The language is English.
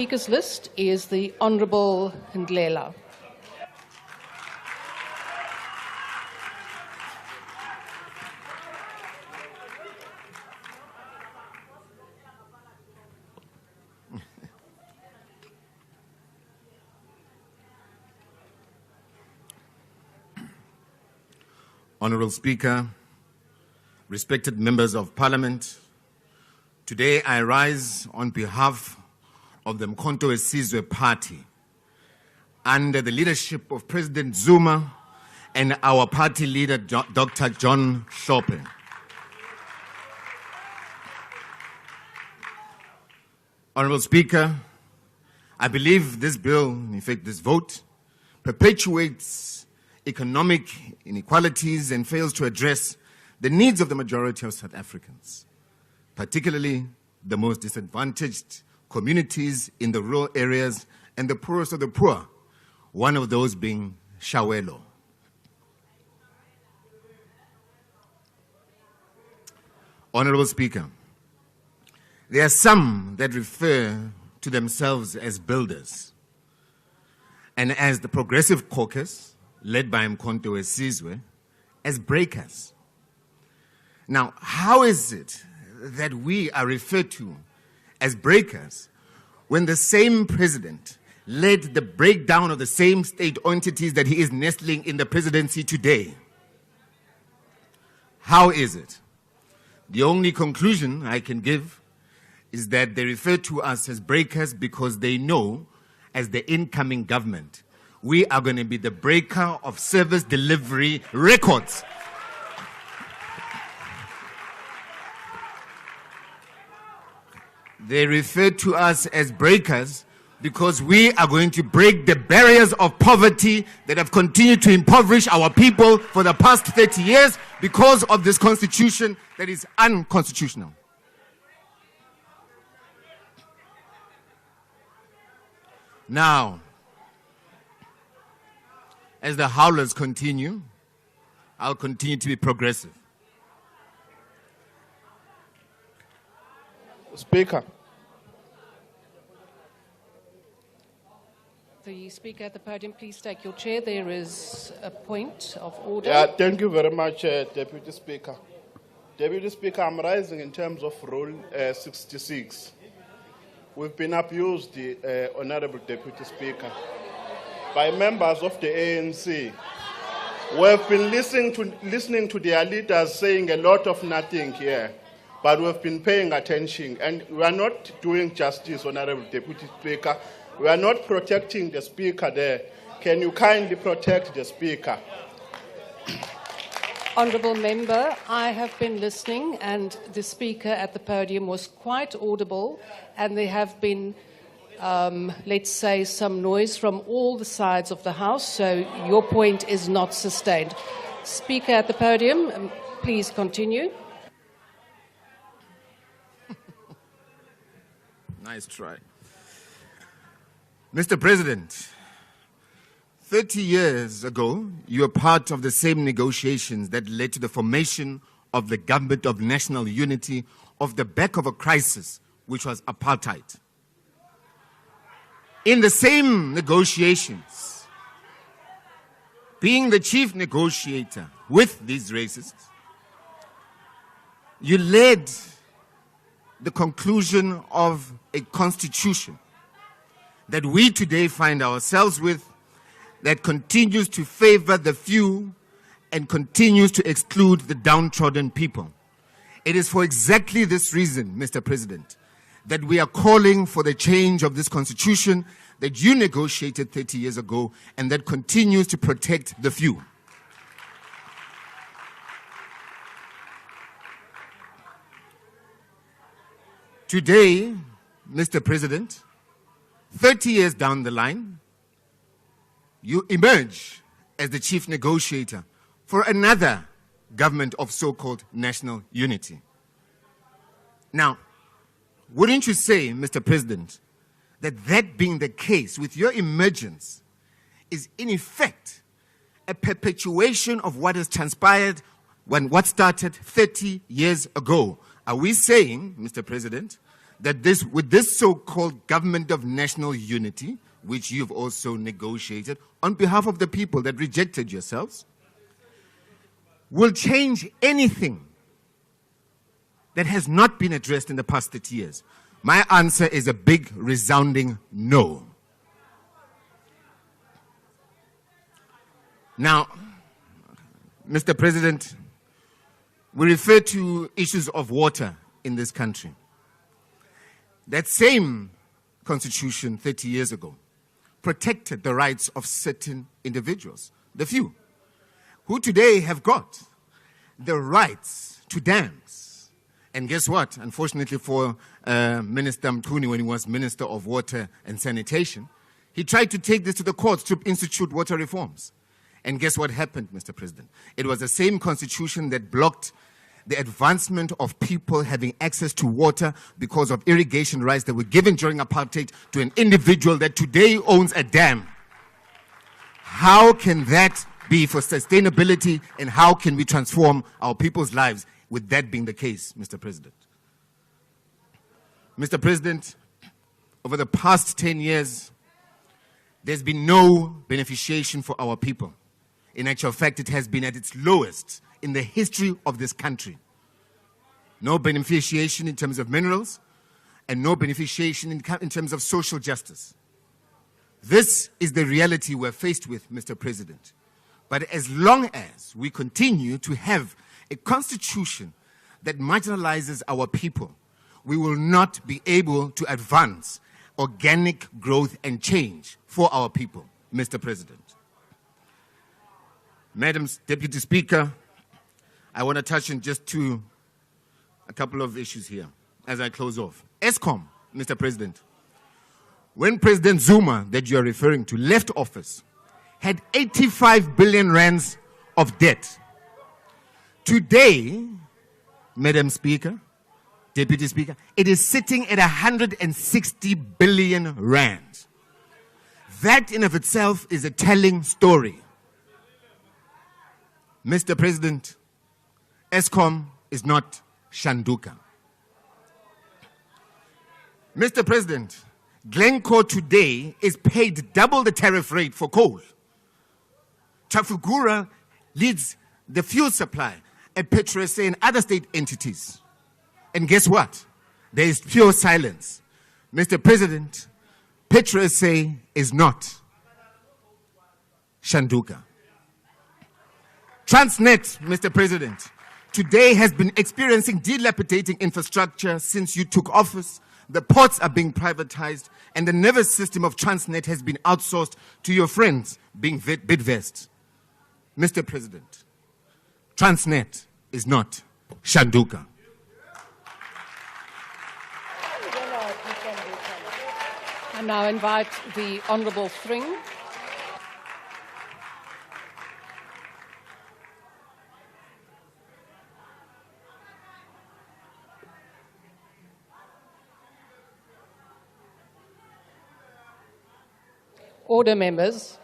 Speakers list is the Honourable Ndlela. Honourable Speaker, respected members of Parliament, today I rise on behalf of the Mkhonto weSizwe Party under the leadership of President Zuma and our party leader, Dr. John Hlophe. Honourable Speaker, I believe this bill, in fact this vote, perpetuates economic inequalities and fails to address the needs of the majority of South Africans, particularly the most disadvantaged communities in the rural areas and the poorest of the poor, one of those being Shawelo. Honourable Speaker, there are some that refer to themselves as builders, and as the Progressive Caucus, led by Mkhonto weSizwe, as breakers. Now, how is it that we are referred to as breakers when the same president led the breakdown of the same state entities that he is nestling in the presidency today? How is it? The only conclusion I can give is that they refer to us as breakers because they know, as the incoming government, we are going to be the breaker of service delivery records. They refer to us as breakers because we are going to break the barriers of poverty that have continued to impoverish our people for the past 30 years because of this constitution that is unconstitutional. Now, as the howlers continue, I'll continue to be progressive. Speaker. The Speaker at the podium, please take your chair. There is a point of order. Yeah, thank you very much, Deputy Speaker. Deputy Speaker, I'm rising in terms of Rule 66. We've been abused, Honourable Deputy Speaker, by members of the ANC. We've been listening to their leaders saying a lot of nothing here, but we've been paying attention, and we are not doing justice, Honourable Deputy Speaker. We are not protecting the Speaker there. Can you kindly protect the Speaker? Honourable Member, I have been listening, and the Speaker at the podium was quite audible, and there have been, let's say, some noise from all the sides of the House, so your point is not sustained. Speaker at the podium, please continue. Nice try. Mr. President, 30 years ago, you were part of the same negotiations that led to the formation of the Government of National Unity off the back of a crisis, which was apartheid. In the same negotiations, being the chief negotiator with these racists, you led the conclusion of a constitution that we today find ourselves with, that continues to favor the few and continues to exclude the downtrodden people. It is for exactly this reason, Mr. President, that we are calling for the change of this constitution that you negotiated 30 years ago and that continues to protect the few. Today, Mr. President, 30 years down the line, you emerge as the chief negotiator for another government of so-called national unity. Now, wouldn't you say, Mr. President, that being the case with your emergence is in effect a perpetuation of what has transpired when what started 30 years ago? Are we saying, Mr. President, that with this so-called government of national unity, which you've also negotiated on behalf of the people that rejected yourselves, will change anything that has not been addressed in the past 30 years? My answer is a big, resounding no. Now, Mr. President, we refer to issues of water in this country. That same constitution 30 years ago protected the rights of certain individuals, the few, who today have got the rights to dams. And guess what? Unfortunately for Minister Mkhuni, when he was Minister of Water and Sanitation, he tried to take this to the courts to institute water reforms. And guess what happened, Mr. President? It was the same constitution that blocked the advancement of people having access to water because of irrigation rights that were given during apartheid to an individual that today owns a dam. How can that be for sustainability, and how can we transform our people's lives with that being the case, Mr. President? Mr. President, over the past 10 years, there's been no beneficiation for our people. In actual fact, it has been at its lowest in the history of this country. No beneficiation in terms of minerals, and no beneficiation in terms of social justice. This is the reality we're faced with, Mr. President. But as long as we continue to have a constitution that marginalizes our people, we will not be able to advance organic growth and change for our people, Mr. President. Madam Deputy Speaker, I want to touch on just a couple of issues here as I close off. ESKOM, Mr. President. When President Zuma, that you are referring to, left office, had 85 billion rands of debt. Today, Madam Speaker, Deputy Speaker, it is sitting at 160 billion rand. That in of itself is a telling story. Mr. President, ESKOM is not SHANDUKA. Mr. President, Glencore today is paid double the tariff rate for coal. Trafigura leads the fuel supply at PetroSA and other state entities. And guess what? There is pure silence. Mr. President, PetroSA is not SHANDUKA. Transnet, Mr. President, today has been experiencing dilapidating infrastructure since you took office. The ports are being privatized, and the nervous system of Transnet has been outsourced to your friends, being Bidvest. Mr. President, Transnet is not SHANDUKA. I now invite the Honourable Thring. Order, members.